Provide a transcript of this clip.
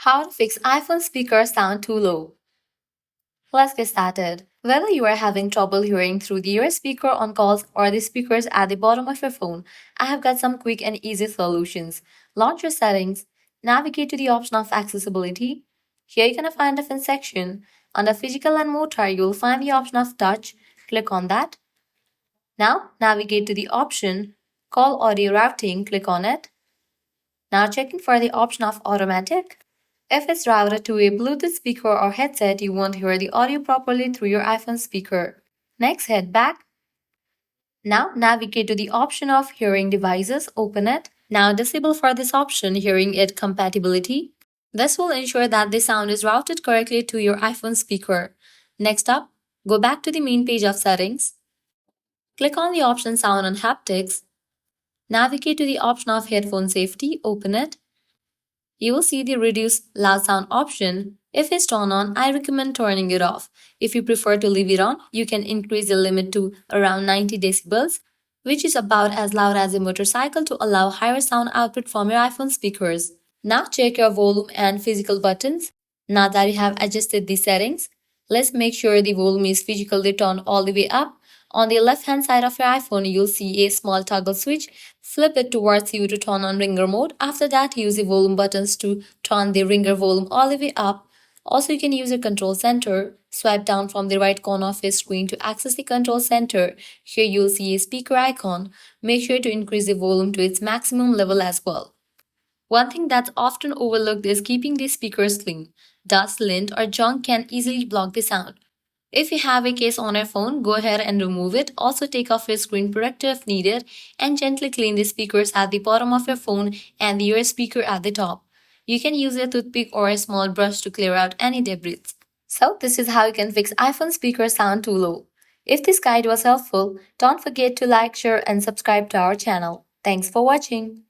How to fix iPhone speaker sound too low. Let's get started. Whether you are having trouble hearing through your speaker on calls or the speakers at the bottom of your phone, I have got some quick and easy solutions. Launch your settings, navigate to the option of accessibility. Here you can find different section. Under physical and motor, you'll find the option of touch. Click on that. Now navigate to the option call audio routing. Click on it. Now checking for the option of automatic. If it's routed to a Bluetooth speaker or headset, you won't hear the audio properly through your iPhone speaker. Next, head back. Now navigate to the option of hearing devices, open it. Now disable for this option hearing aid compatibility. This will ensure that the sound is routed correctly to your iPhone speaker. Next up, go back to the main page of settings. Click on the option sound and haptics. Navigate to the option of headphone safety, open it. You will see the reduce loud sound option. If it's turned on, I recommend turning it off. If you prefer to leave it on, you can increase the limit to around 90 decibels, which is about as loud as a motorcycle to allow higher sound output from your iPhone speakers. Now check your volume and physical buttons. Now that you have adjusted the settings, let's make sure the volume is physically turned all the way up. On the left hand side of your iPhone, you'll see a small toggle switch. Flip it towards you to turn on ringer mode. After that, use the volume buttons to turn the ringer volume all the way up. Also, you can use your control center. Swipe down from the right corner of your screen to access the control center. Here you'll see a speaker icon. Make sure to increase the volume to its maximum level as well. One thing that's often overlooked is keeping the speakers clean. Dust, lint, or junk can easily block the sound. If you have a case on your phone, go ahead and remove it. Also take off your screen protector if needed and gently clean the speakers at the bottom of your phone and your speaker at the top. You can use a toothpick or a small brush to clear out any debris. So this is how you can fix iPhone speaker sound too low. If this guide was helpful, don't forget to like, share and subscribe to our channel. Thanks for watching.